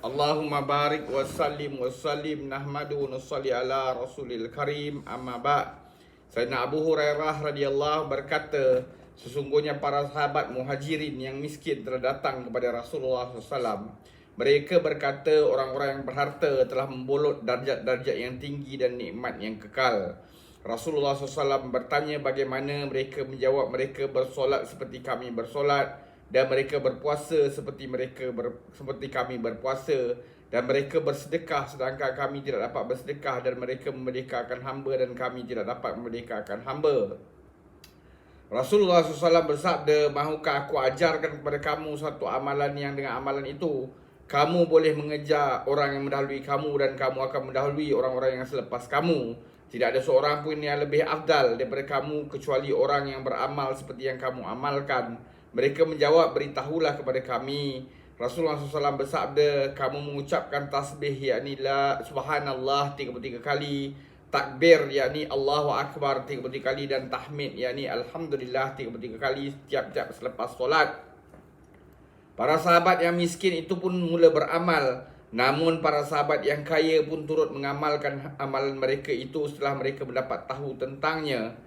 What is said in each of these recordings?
Allahumma barik wa sallim nahmadu wa nusalli ala rasulil karim amma ba'. Sayyidina Abu Hurairah radhiyallahu berkata, sesungguhnya para sahabat muhajirin yang miskin telah datang kepada Rasulullah SAW. Mereka berkata, orang-orang yang berharta telah membolot darjat-darjat yang tinggi dan nikmat yang kekal. Rasulullah SAW bertanya bagaimana mereka menjawab, mereka bersolat seperti kami bersolat, dan mereka berpuasa seperti kami berpuasa, dan mereka bersedekah sedangkan kami tidak dapat bersedekah, dan mereka memerdekakan hamba dan kami tidak dapat memerdekakan hamba. Rasulullah SAW bersabda, mahukah aku ajarkan kepada kamu satu amalan yang dengan amalan itu kamu boleh mengejar orang yang mendahului kamu dan kamu akan mendahului orang-orang yang selepas kamu. Tidak ada seorang pun yang lebih afdal daripada kamu kecuali orang yang beramal seperti yang kamu amalkan. Mereka menjawab, beritahulah kepada kami. Rasulullah SAW bersabda, kamu mengucapkan tasbih yakni la subhanallah 33 kali, takbir yakni Allahu Akbar 33 kali, dan tahmid yakni alhamdulillah 33 kali setiap selepas solat. Para sahabat yang miskin itu pun mula beramal, namun para sahabat yang kaya pun turut mengamalkan amalan mereka itu setelah mereka mendapat tahu tentangnya,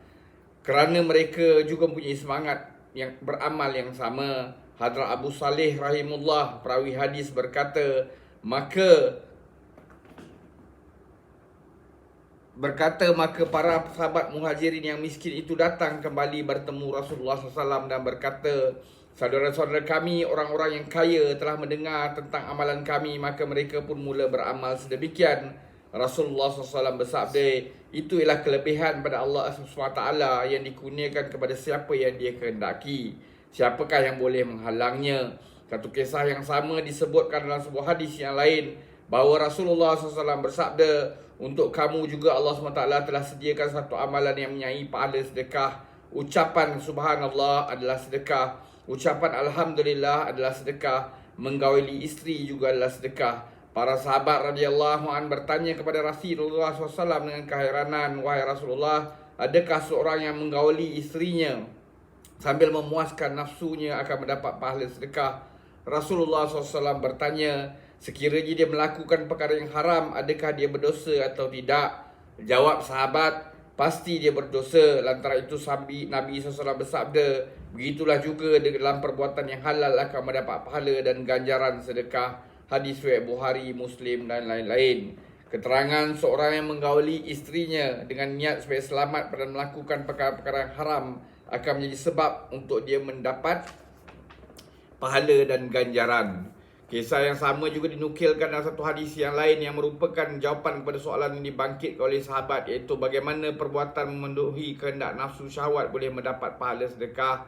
kerana mereka juga mempunyai semangat yang beramal yang sama. Hadrat Abu Salih rahimullah, perawi hadis, berkata, maka para sahabat muhajirin yang miskin itu datang kembali bertemu Rasulullah SAW dan berkata, saudara-saudara kami orang-orang yang kaya telah mendengar tentang amalan kami, maka mereka pun mula beramal sedemikian. Rasulullah SAW bersabda, itu ialah kelebihan pada Allah SWT yang dikurniakan kepada siapa yang dia kehendaki. Siapakah yang boleh menghalangnya? Satu kisah yang sama disebutkan dalam sebuah hadis yang lain, bahawa Rasulullah SAW bersabda, untuk kamu juga Allah SWT telah sediakan satu amalan yang menyai pahala sedekah. Ucapan subhanallah adalah sedekah, ucapan alhamdulillah adalah sedekah, menggauli isteri juga adalah sedekah. Para sahabat radhiyallahu an bertanya kepada Rasulullah SAW dengan keheranan, wahai Rasulullah, adakah seorang yang menggauli isterinya sambil memuaskan nafsunya akan mendapat pahala sedekah? Rasulullah SAW bertanya, sekiranya dia melakukan perkara yang haram, adakah dia berdosa atau tidak? Jawab sahabat, pasti dia berdosa. Lantaran itu Nabi SAW bersabda, begitulah juga dalam perbuatan yang halal akan mendapat pahala dan ganjaran sedekah. Hadis riwayat Bukhari, Muslim dan lain-lain. Keterangan seorang yang menggauli isterinya dengan niat supaya selamat pada melakukan perkara-perkara yang haram akan menjadi sebab untuk dia mendapat pahala dan ganjaran. Kisah yang sama juga dinukilkan dalam satu hadis yang lain yang merupakan jawapan kepada soalan yang dibangkitkan oleh sahabat, iaitu bagaimana perbuatan memenuhi kehendak nafsu syahwat boleh mendapat pahala sedekah.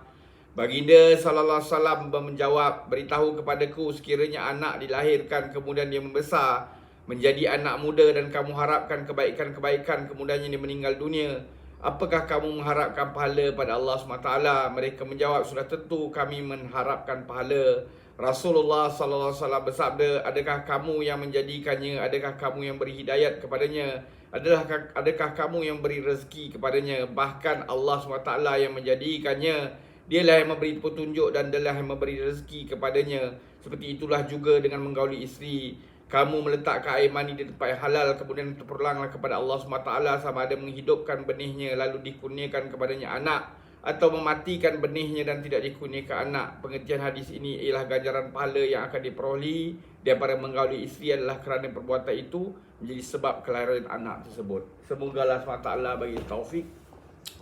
Baginda SAW menjawab, beritahu kepadaku, sekiranya anak dilahirkan kemudian dia membesar menjadi anak muda dan kamu harapkan kebaikan-kebaikan kemudiannya dia meninggal dunia, apakah kamu mengharapkan pahala pada Allah SWT? Mereka menjawab, sudah tentu kami mengharapkan pahala. Rasulullah SAW bersabda, adakah kamu yang menjadikannya? Adakah kamu yang beri hidayat kepadanya? Adakah kamu yang beri rezeki kepadanya? Bahkan Allah SWT yang menjadikannya. Dialah yang memberi petunjuk dan dialah yang memberi rezeki kepadanya. Seperti itulah juga dengan menggauli isteri. Kamu meletakkan air mani di tempat yang halal, kemudian terpulanglah kepada Allah SWT, sama ada menghidupkan benihnya lalu dikurniakan kepadanya anak, atau mematikan benihnya dan tidak dikurniakan anak. Pengertian hadis ini ialah ganjaran pahala yang akan diperolehi daripada menggauli isteri adalah kerana perbuatan itu menjadi sebab kelahiran anak tersebut. Semoga Allah SWT bagi taufik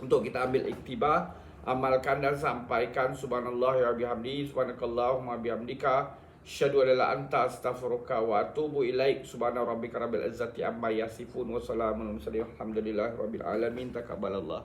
untuk kita ambil iktibar, amalkan dan sampaikan. Subhanallah wa bihamdi, subhanakallahumma bihamdika, asyhadu an la anta astaghfiruka wa atubu ilaik. Subhana rabbika rabbil izzati amma yasifun wa salamun alal mursalin walhamdulillahi rabbil alamin. Taqabbalallah.